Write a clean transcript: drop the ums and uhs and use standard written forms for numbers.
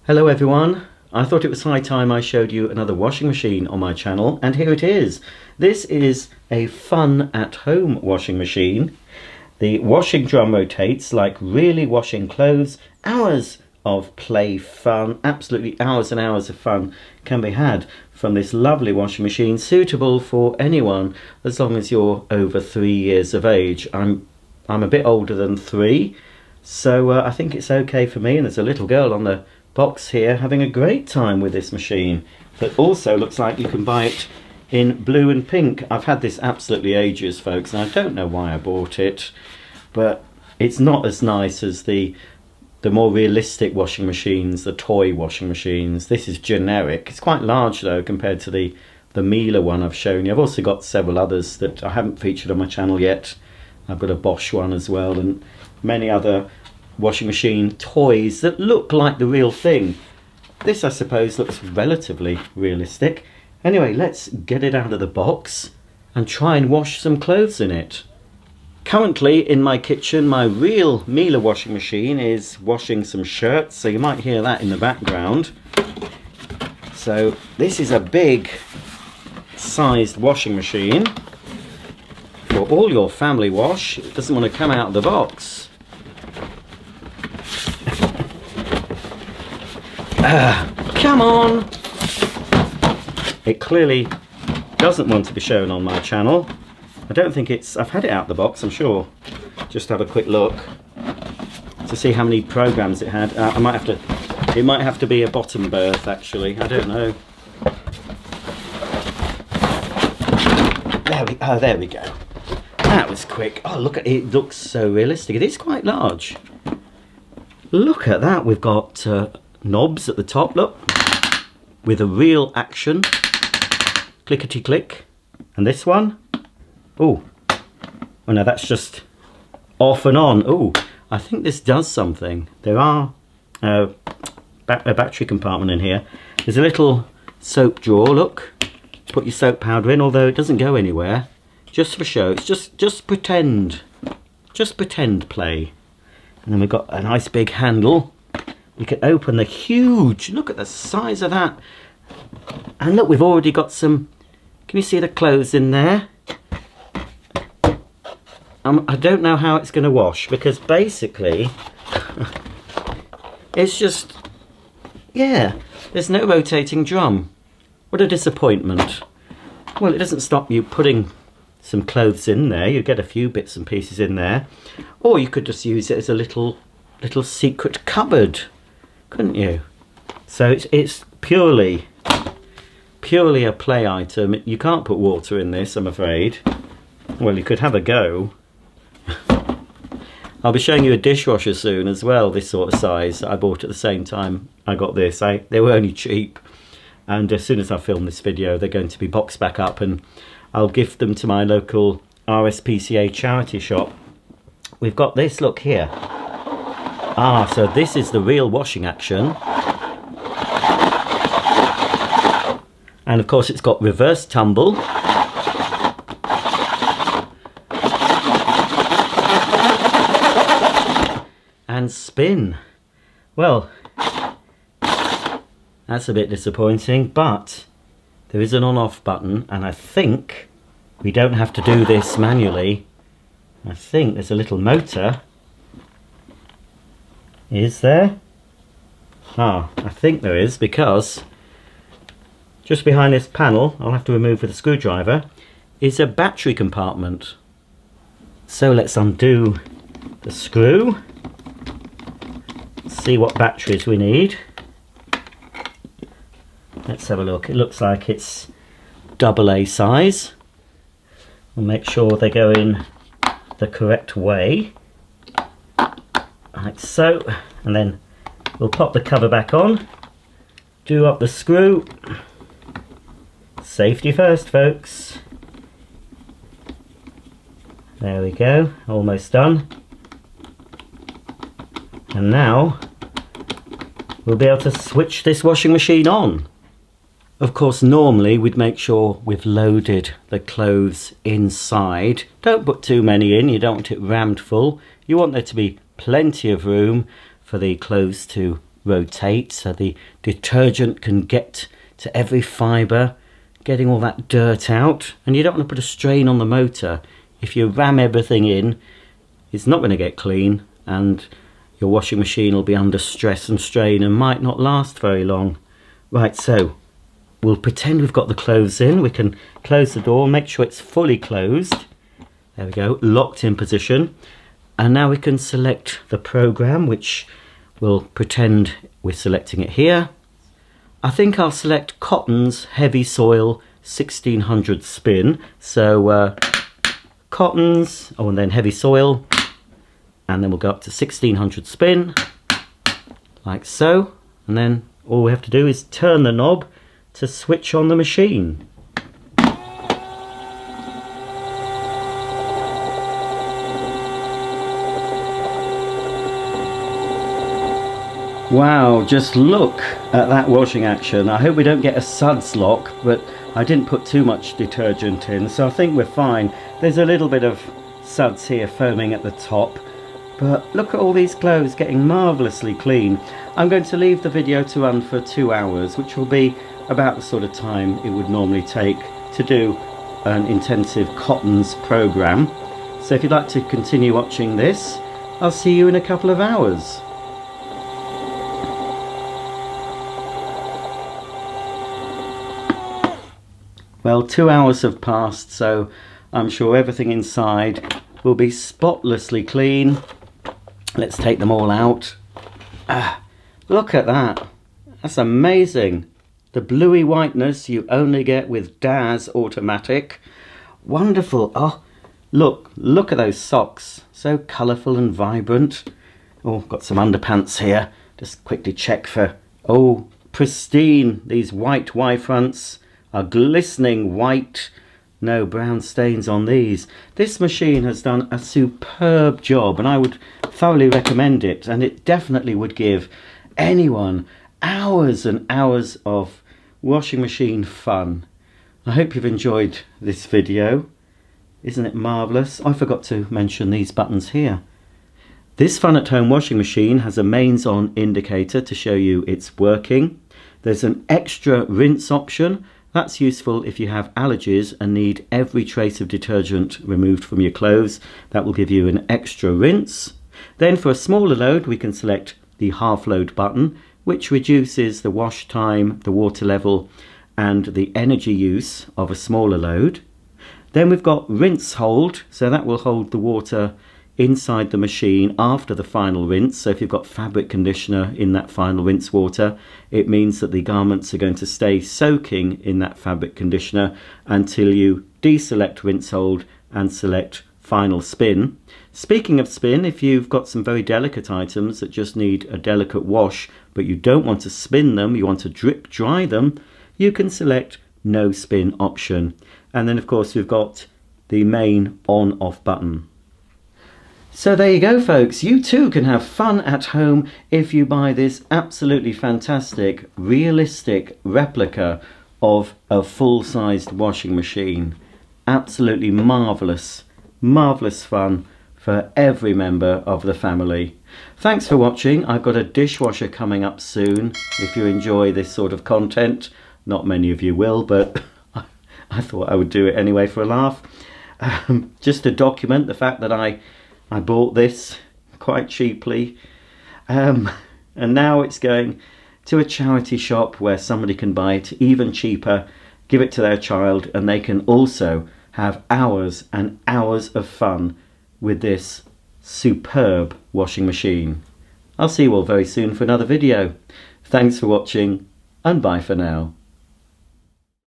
Hello everyone, I thought it was high time I showed you another washing machine on my channel, and here it is. This is a fun at home washing machine. The washing drum rotates like really washing clothes. Hours of play fun, absolutely hours and hours of fun can be had from this lovely washing machine, suitable for anyone as long as you're over 3 years of age. I'm a bit older than 3, so I think it's okay for me, and there's a little girl on the box here having a great time with this machine. But also looks like you can buy it in blue and pink. I've had this absolutely ages, folks, and I don't know why I bought it, but it's not as nice as the more realistic washing machines, the toy washing machines. This is generic. It's quite large though compared to the Miele one I've shown you. I've also got several others that I haven't featured on my channel yet. I've got a Bosch one as well, and many other washing machine toys that look like the real thing. This, I suppose, looks relatively realistic. Anyway, let's get it out of the box and try and wash some clothes in it. Currently in my kitchen, my real Miele washing machine is washing some shirts, so you might hear that in the background. So this is a big sized washing machine for all your family wash. It doesn't want to come out of the box. Come on! It clearly doesn't want to be shown on my channel. I don't think it's... I've had it out of the box, I'm sure. Just have a quick look to see how many programs it had. It might have to be a bottom berth, actually. I don't know. There we go. That was quick. Oh, look at it. It looks so realistic. It is quite large. Look at that. We've got knobs at the top, look, with a real action. Clickety click. And this one, oh no, that's just off and on. Oh, I think this does something. There are a battery compartment in here. There's a little soap drawer, look. Put your soap powder in, although it doesn't go anywhere. Just for show. It's just pretend. Just pretend play. And then we've got a nice big handle. You can open the huge, look at the size of that. And look, we've already got some, can you see the clothes in there? I don't know how it's going to wash, because basically it's just, yeah, there's no rotating drum. What a disappointment. Well, it doesn't stop you putting some clothes in there. You get a few bits and pieces in there, or you could just use it as a little secret cupboard, couldn't you? So it's purely a play item. You can't put water in this, I'm afraid. Well, you could have a go. I'll be showing you a dishwasher soon as well, this sort of size. I bought at the same time I got this. They were only cheap, and as soon as I film this video they're going to be boxed back up, and I'll gift them to my local RSPCA charity shop. We've got this, look here. Ah, so this is the real washing action. And of course it's got reverse tumble. And spin. Well, that's a bit disappointing, but there is an on-off button, and I think we don't have to do this manually. I think there's a little motor. Is there? Ah, I think there is, because just behind this panel, I'll have to remove with a screwdriver, is a battery compartment. So let's undo the screw. See what batteries we need. Let's have a look. It looks like it's AA size. We'll make sure they go in the correct way, like so, and then we'll pop the cover back on, do up the screw. Safety first, folks. There we go, almost done. And now we'll be able to switch this washing machine on. Of course, normally we'd make sure we've loaded the clothes inside. Don't put too many in, you don't want it rammed full. You want there to be plenty of room for the clothes to rotate so the detergent can get to every fibre, getting all that dirt out. And you don't want to put a strain on the motor. If you ram everything in, it's not going to get clean, and your washing machine will be under stress and strain and might not last very long. Right, so we'll pretend we've got the clothes in. We can close the door, make sure it's fully closed. There we go, locked in position. And now we can select the program, which we'll pretend we're selecting it here. I think I'll select Cotton's Heavy Soil 1600 spin. So Cotton's, oh, and then Heavy Soil, and then we'll go up to 1600 spin, like so. And then all we have to do is turn the knob to switch on the machine. Wow, just look at that washing action. I hope we don't get a suds lock, but I didn't put too much detergent in, so I think we're fine. There's a little bit of suds here foaming at the top, but look at all these clothes getting marvellously clean. I'm going to leave the video to run for 2 hours, which will be about the sort of time it would normally take to do an intensive Cotton's program. So if you'd like to continue watching this, I'll see you in a couple of hours. Well, 2 hours have passed, so I'm sure everything inside will be spotlessly clean. Let's take them all out. Look at that. That's amazing. The bluey whiteness you only get with DAS automatic. Wonderful. Oh, look at those socks. So colourful and vibrant. Oh, got some underpants here. Just quickly check for, oh, pristine. These white Y-fronts are glistening white. No brown stains on these. This machine has done a superb job, and I would thoroughly recommend it, and it definitely would give anyone hours and hours of washing machine fun. I hope you've enjoyed this video. Isn't it marvellous? I forgot to mention these buttons here. This fun at home washing machine has a mains on indicator to show you it's working. There's an extra rinse option. That's useful if you have allergies and need every trace of detergent removed from your clothes. That will give you an extra rinse. Then for a smaller load, we can select the half load button, which reduces the wash time, the water level, and the energy use of a smaller load. Then we've got rinse hold, so that will hold the water inside the machine after the final rinse. So if you've got fabric conditioner in that final rinse water, it means that the garments are going to stay soaking in that fabric conditioner until you deselect rinse hold and select final spin. Speaking of spin, if you've got some very delicate items that just need a delicate wash, but you don't want to spin them, you want to drip dry them, you can select no spin option. And then of course we've got the main on off button. So there you go, folks. You too can have fun at home if you buy this absolutely fantastic, realistic replica of a full-sized washing machine. Absolutely marvellous, marvellous fun for every member of the family. Thanks for watching. I've got a dishwasher coming up soon. If you enjoy this sort of content, not many of you will, but I thought I would do it anyway for a laugh. Just to document the fact that I bought this quite cheaply, and now it's going to a charity shop where somebody can buy it even cheaper, give it to their child, and they can also have hours and hours of fun with this superb washing machine. I'll see you all very soon for another video. Thanks for watching, and bye for now.